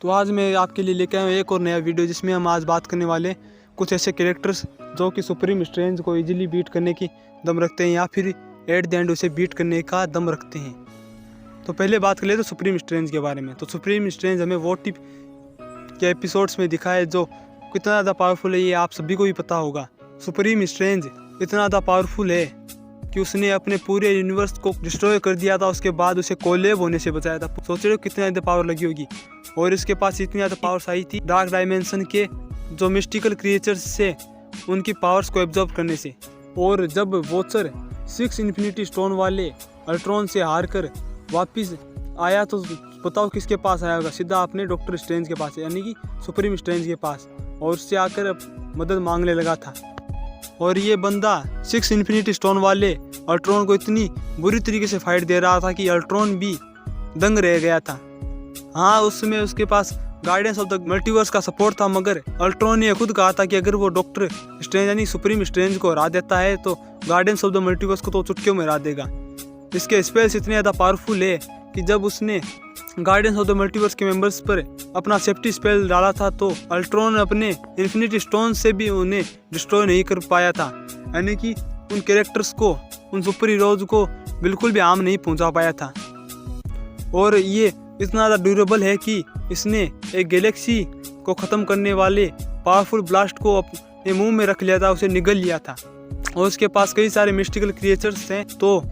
तो आज मैं आपके लिए लेकर आया हूँ एक और नया वीडियो, जिसमें हम आज बात करने वाले कुछ ऐसे कैरेक्टर्स जो कि सुप्रीम स्ट्रेंज को इजीली बीट करने की दम रखते हैं या फिर एट द एंड उसे बीट करने का दम रखते हैं। तो पहले बात कर ले तो सुप्रीम स्ट्रेंज के बारे में। तो सुप्रीम स्ट्रेंज हमें वो टिप के एपिसोड्स में दिखा है जो कितना ज़्यादा पावरफुल है, ये आप सभी को भी पता होगा। सुप्रीम स्ट्रेंज इतना ज़्यादा पावरफुल है कि उसने अपने पूरे यूनिवर्स को डिस्ट्रॉय कर दिया था, उसके बाद उसे कोलैब होने से बचाया था। सोच रहे हो कितनी ज़्यादा पावर लगी होगी। और इसके पास इतनी ज़्यादा पावर्स आई थी डार्क डायमेंशन के जो मिस्टिकल क्रिएचर्स से उनकी पावर्स को एब्जॉर्ब करने से। और जब वॉचर 6 इन्फिनिटी स्टोन वाले अल्ट्रॉन से हार कर वापिस आया तो बताओ किसके पास आया होगा? सीधा अपने डॉक्टर स्ट्रेंज के पास, यानी कि सुप्रीम स्ट्रेंज के पास, और उससे आकर मदद मांगने लगा था। और ये बंदा 6 इन्फिनिटी स्टोन वाले अल्ट्रॉन को इतनी बुरी तरीके से फाइट दे रहा था कि अल्ट्रॉन भी दंग रह गया था। हाँ, उस समय उसके पास गार्डियंस ऑफ द मल्टीवर्स का सपोर्ट था, मगर अल्ट्रॉन ने खुद कहा था कि अगर वो डॉक्टर स्ट्रेंज यानी सुप्रीम स्ट्रेंज को हरा देता है तो गार्डियंस ऑफ द मल्टीवर्स को तो चुटकियों में हरा देगा। इसके स्पेल्स इतने ज़्यादा पावरफुल है कि जब उसने गार्डियंस ऑफ द मल्टीवर्स के मेंबर्स पर अपना सेफ्टी स्पेल डाला था तो अल्ट्रॉन अपने इन्फिनिटी स्टोन से भी उन्हें डिस्ट्रॉय नहीं कर पाया था, यानी कि उन कैरेक्टर्स को, उन सुपर हीरोज को बिल्कुल भी हार्म नहीं पहुंचा पाया था। और ये इतना ज़्यादा ड्यूरेबल है कि इसने एक गैलेक्सी को ख़त्म करने वाले पावरफुल ब्लास्ट को अपने मुंह में रख लिया था, उसे निगल लिया था। और उसके पास कई सारे मिस्टिकल क्रिएचर्स हैं, तो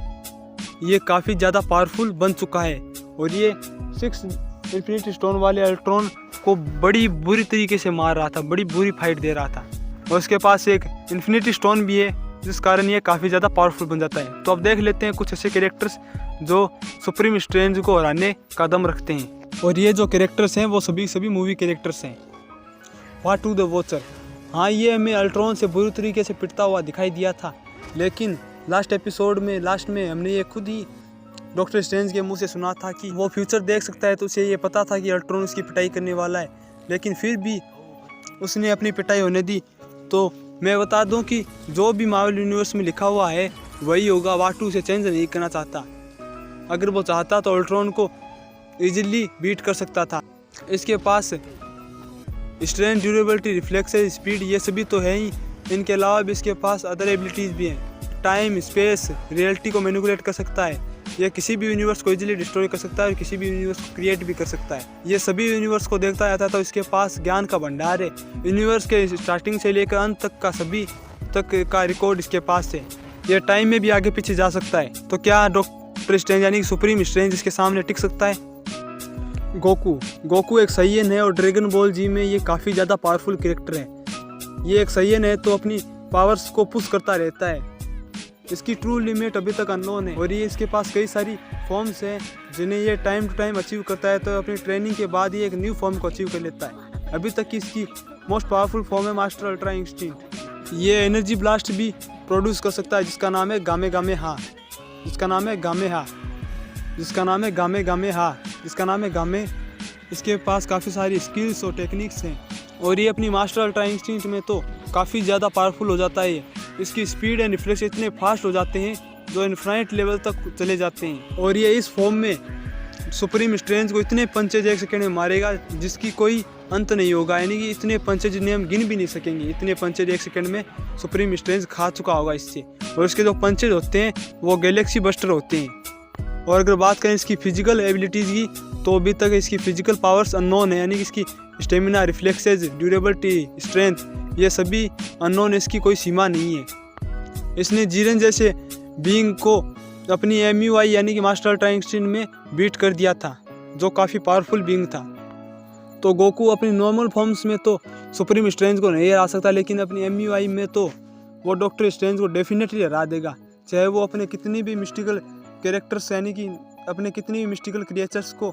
ये काफ़ी ज़्यादा पावरफुल बन चुका है। और ये 6 इन्फिनिटी स्टोन वाले अल्ट्रॉन को बड़ी बुरी तरीके से मार रहा था, बड़ी बुरी फाइट दे रहा था। और उसके पास एक इन्फिनिटी स्टोन भी है, जिस कारण ये काफ़ी ज़्यादा पावरफुल बन जाता है। तो अब देख लेते हैं कुछ ऐसे कैरेक्टर्स जो सुप्रीम स्ट्रेंज को हराने का दम रखते हैं। और ये जो कैरेक्टर्स हैं वो सभी मूवी कैरेक्टर्स हैं। वाटू द वॉचर, हाँ, ये हमें अल्ट्रॉन से बुरी तरीके से पिटता हुआ दिखाई दिया था, लेकिन लास्ट एपिसोड में लास्ट में हमने ये खुद ही डॉक्टर स्ट्रेंज के मुंह से सुना था कि वो फ्यूचर देख सकता है, तो उसे ये पता था कि अल्ट्रॉन उसकी पिटाई करने वाला है, लेकिन फिर भी उसने अपनी पिटाई होने दी। तो मैं बता दूं कि जो भी मार्वल यूनिवर्स में लिखा हुआ है वही होगा। वाटू उसे चेंज नहीं करना चाहता। अगर वो चाहता तो अल्ट्रॉन को इजीली बीट कर सकता था। इसके पास स्ट्रेंथ, ड्यूरेबिलिटी, रिफ्लेक्सेस, स्पीड, ये सभी तो है ही। इनके अलावा भी इसके पास अदर एबिलिटीज़ भी हैं। टाइम, स्पेस, रियलिटी को मैनिपुलेट कर सकता है। यह किसी भी यूनिवर्स को इजीली डिस्ट्रॉय कर सकता है और किसी भी यूनिवर्स को क्रिएट भी कर सकता है। ये सभी यूनिवर्स को देखता रहता है, तो इसके पास ज्ञान का भंडार है। यूनिवर्स के स्टार्टिंग से लेकर अंत तक का सभी तक का रिकॉर्ड इसके पास है। यह टाइम में भी आगे पीछे जा सकता है। तो क्या डॉक्टर स्ट्रेंज यानी सुप्रीम स्ट्रेंज इसके सामने टिक सकता है? गोकू एक साइयन है और ड्रैगन बॉल जी में ये काफ़ी ज़्यादा पावरफुल कैरेक्टर है। ये एक साइयन है तो अपनी पावर्स को पुश करता रहता है। इसकी ट्रू लिमिट अभी तक अननोन है और ये इसके पास कई सारी फॉर्म्स हैं जिन्हें ये टाइम टू टाइम अचीव करता है। तो अपनी ट्रेनिंग के बाद ये एक न्यू फॉर्म को अचीव कर लेता है। अभी तक की इसकी मोस्ट पावरफुल फॉर्म है मास्टर अल्ट्रा इंस्टिंक्ट। ये एनर्जी ब्लास्ट भी प्रोड्यूस कर सकता है, जिसका नाम है गामे गामे हा, जिसका नाम है गामे हा, जिसका नाम है गामे गामे हा, जिसका नाम है गामे। इसके पास काफ़ी सारी स्किल्स और टेक्निक्स हैं और ये अपनी मास्टर अल्ट्रा इंस्टिंक्ट में तो काफ़ी ज़्यादा पावरफुल हो जाता है। इसकी स्पीड एंड रिफ्लेक्स इतने फास्ट हो जाते हैं जो इन्फिनाइट लेवल तक चले जाते हैं। और ये इस फॉर्म में सुप्रीम स्ट्रेंज को इतने पंचेज 1 सेकेंड में मारेगा जिसकी कोई अंत नहीं होगा, यानी कि इतने पंचेज जिन्हें हम गिन भी नहीं सकेंगे। इतने पंचेज 1 सेकेंड में सुप्रीम स्ट्रेंज खा चुका होगा इससे। और इसके जो पंचेज होते हैं वो गैलेक्सी बस्टर होते हैं। और अगर बात करें इसकी फिजिकल एबिलिटीज़ की, तो अभी तक इसकी फिजिकल पावर्स अननोन है, यानी कि इसकी स्टेमिना, रिफ्लेक्सेस, ड्यूरेबिलिटी, स्ट्रेंथ, ये सभी अननोन है, इसकी कोई सीमा नहीं है। इसने जीरन जैसे बीइंग को अपनी MUI यानी कि मास्टर अल्ट्रा इंस्टिंक्ट में बीट कर दिया था, जो काफ़ी पावरफुल बीइंग था। तो गोकू अपनी नॉर्मल फॉर्म्स में तो सुप्रीम स्ट्रेंज को नहीं हरा सकता, लेकिन अपनी MUI में तो वो डॉक्टर स्ट्रेंज को डेफिनेटली हरा देगा। चाहे वो अपने कितनी भी मिस्टिकल कैरेक्टर्स यानी कि अपने कितनी भी मिस्टिकल क्रिएचर्स को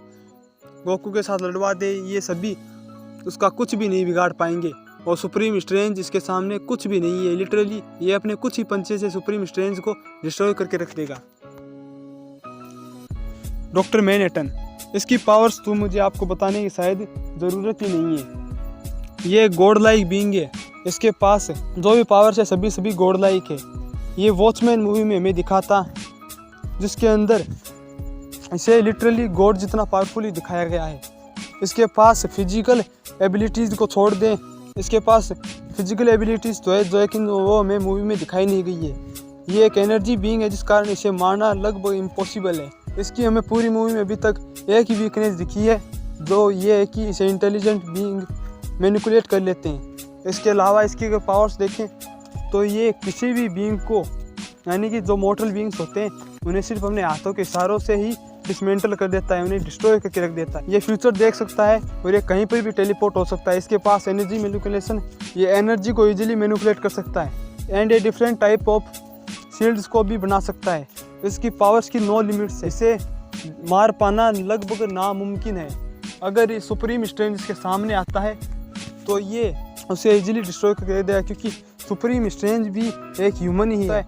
गोकू के साथ लड़वा दे, ये सभी उसका कुछ भी नहीं बिगाड़ पाएंगे। और सुप्रीम स्ट्रेंज इसके सामने कुछ भी नहीं है। लिटरली ये अपने कुछ ही पंचे से सुप्रीम स्ट्रेंज को डिस्ट्रॉय करके रख देगा। डॉक्टर मैनहट्टन, इसकी पावर्स तो मुझे आपको बताने की शायद ज़रूरत ही नहीं है। ये गॉड लाइक बीइंग है। इसके पास जो भी पावर्स है सभी गॉड लाइक है। ये वॉचमैन मूवी में हमें दिखा था, जिसके अंदर इसे लिटरली गॉड जितना पावरफुली दिखाया गया है। इसके पास फिजिकल एबिलिटीज़ को छोड़ दें, इसके पास फिजिकल एबिलिटीज़ तो है जो है कि वो हमें मूवी में दिखाई नहीं गई है। ये एक एनर्जी बीइंग है जिस कारण इसे मारना लगभग इम्पॉसिबल है। इसकी हमें पूरी मूवी में अभी तक एक ही वीकनेस दिखी है, जो ये है कि इसे इंटेलिजेंट बीइंग मैनिपुलेट कर लेते हैं। इसके अलावा इसकी अगर पावर्स देखें तो ये किसी भी बीइंग को, यानी कि जो मॉर्टल बीइंग्स होते हैं, उन्हें सिर्फ अपने हाथों के इशारों से ही डिसमेंटल कर देता है, उन्हें डिस्ट्रॉय करके रख देता है। ये फ्यूचर देख सकता है और ये कहीं पर भी टेलीपोर्ट हो सकता है। इसके पास एनर्जी मैनिपुलेशन, ये एनर्जी को इजीली मैनिपुलेट कर सकता है एंड ये डिफरेंट टाइप ऑफ शील्ड्स को भी बना सकता है। इसकी पावर्स की नो लिमिट्स है, इसे मार पाना लगभग नामुमकिन है। अगर ये सुप्रीम स्ट्रेंज इसके सामने आता है तो ये उसे इजीली डिस्ट्रॉय करके दे देगा, क्योंकि सुप्रीम स्ट्रेंज भी एक ह्यूमन ही है।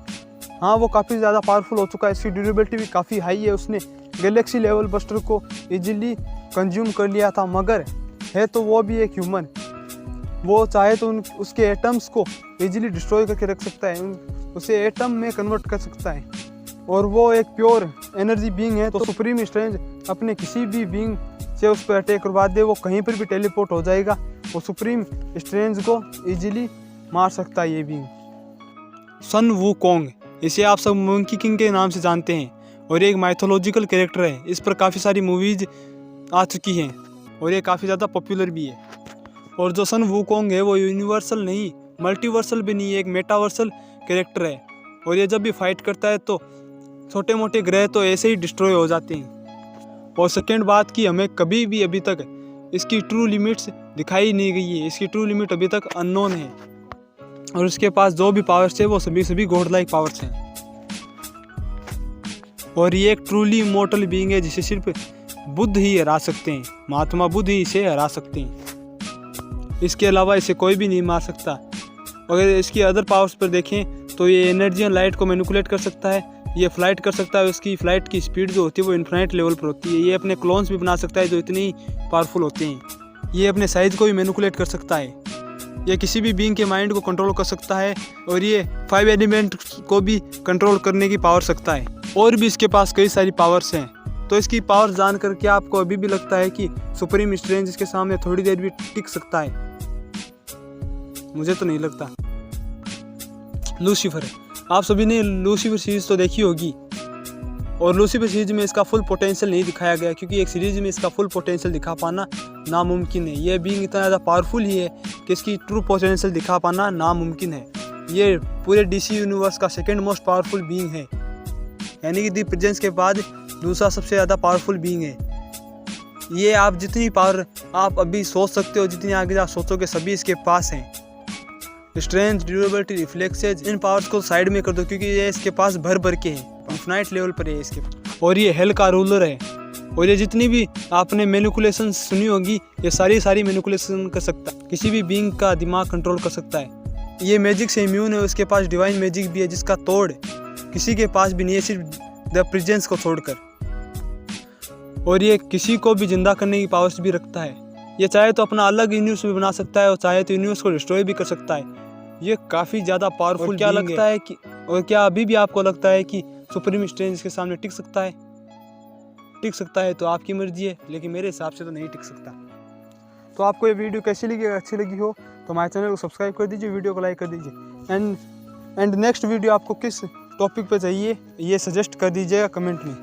हाँ, वो काफ़ी ज़्यादा पावरफुल हो चुका है, इसकी ड्यूरेबिलिटी भी काफ़ी हाई है। उसने गैलेक्सी लेवल बस्टर को इजीली कंज्यूम कर लिया था, मगर है तो वो भी एक ह्यूमन। वो चाहे तो उसके एटम्स को इजीली डिस्ट्रॉय करके रख सकता है, उसे एटम में कन्वर्ट कर सकता है, और वो एक प्योर एनर्जी बीइंग है। तो सुप्रीम स्ट्रेंज अपने किसी भी बीइंग से उस पर अटैक करवा दे, वो कहीं पर भी टेलीपोर्ट हो जाएगा, वो सुप्रीम स्ट्रेंज को इजीली मार सकता है ये बीइंग। सन वू कोंग, इसे आप सब मंकी किंग के नाम से जानते हैं और ये एक माइथोलॉजिकल कैरेक्टर है। इस पर काफ़ी सारी मूवीज आ चुकी हैं और ये काफ़ी ज़्यादा पॉपुलर भी है। और जो सन वू कोंग है वो यूनिवर्सल नहीं, मल्टीवर्सल भी नहीं है, एक मेटावर्सल कैरेक्टर है। और ये जब भी फाइट करता है तो छोटे मोटे ग्रह तो ऐसे ही डिस्ट्रॉय हो जाते हैं। और सेकेंड बात की, हमें कभी भी अभी तक इसकी ट्रू लिमिट्स दिखाई नहीं गई है, इसकी ट्रू लिमिट अभी तक अननोन है। और उसके पास जो भी पावर्स है वो सभी गॉड लाइक पावर्स हैं। और ये एक ट्रूली इमॉर्टल बीइंग है जिसे सिर्फ बुद्ध ही हरा सकते हैं, महात्मा बुद्ध ही इसे हरा सकते हैं। इसके अलावा इसे कोई भी नहीं मार सकता। अगर इसकी अदर पावर्स पर देखें तो ये एनर्जी और लाइट को मैनिपुलेट कर सकता है, ये फ्लाइट कर सकता है, उसकी फ्लाइट की स्पीड जो होती है वो इन्फिनिट लेवल पर होती है। ये अपने क्लोन्स भी बना सकता है जो इतनी पावरफुल होते हैं। ये अपने साइज को भी मैनिपुलेट कर सकता है, ये किसी भी बीइंग के माइंड को कंट्रोल कर सकता है, और ये 5 एलिमेंट को भी कंट्रोल करने की पावर सकता है। और भी इसके पास कई सारी पावर्स हैं। तो इसकी पावर जानकर क्या आपको अभी भी लगता है कि सुप्रीम स्ट्रेंज इसके सामने थोड़ी देर भी टिक सकता है? मुझे तो नहीं लगता। लूसीफर, आप सभी ने लूसीफर सीरीज तो देखी होगी, और लूसीफर सीरीज में इसका फुल पोटेंशियल नहीं दिखाया गया, क्योंकि एक सीरीज में इसका फुल पोटेंशियल दिखा पाना नामुमकिन है। ये बीइंग इतना ज़्यादा पावरफुल ही है कि इसकी ट्रू पोटेंशियल दिखा पाना नामुमकिन है। ये पूरे डीसी यूनिवर्स का सेकंड मोस्ट पावरफुल बीइंग है, यानी कि दी प्रेजेंस के बाद दूसरा सबसे ज़्यादा पावरफुल बीइंग है। ये आप जितनी पावर आप अभी सोच सकते हो, जितनी आगे आप सोचोगे, सभी इसके पास हैं। स्ट्रेंथ, ड्यूरेबिलिटी, रिफ्लेक्सेज, इन पावर्स को साइड में कर दो, क्योंकि ये इसके पास भर भर के हैं, इन्फिनिट लेवल पर है इसके। और ये हेल का रूलर है, और ये जितनी भी आपने मैनिपुलेशन सुनी होगी, ये सारी मैनिपुलेशन कर सकता है, किसी भी बीइंग का दिमाग कंट्रोल कर सकता है। ये मैजिक से इम्यून है, उसके पास डिवाइन मैजिक भी है जिसका तोड़ किसी के पास भी नहीं है, सिर्फ द प्रेजेंस को छोड़कर। और ये किसी को भी जिंदा करने की पावर्स भी रखता है। ये चाहे तो अपना अलग यूनिवर्स भी बना सकता है, और चाहे तो यूनिवर्स को डिस्ट्रॉय भी कर सकता है। ये काफ़ी ज़्यादा पावरफुल क्या लगता है कि, और क्या अभी भी आपको लगता है कि सुप्रीम स्ट्रेंज के सामने टिक सकता है? टिक सकता है तो आपकी मर्जी है, लेकिन मेरे हिसाब से तो नहीं टिक सकता। तो आपको ये वीडियो कैसी लगी? अगर अच्छी लगी हो तो हमारे चैनल को सब्सक्राइब कर दीजिए, वीडियो को लाइक कर दीजिए। एंड नेक्स्ट वीडियो आपको किस टॉपिक पे चाहिए ये सजेस्ट कर दीजिएगा कमेंट में।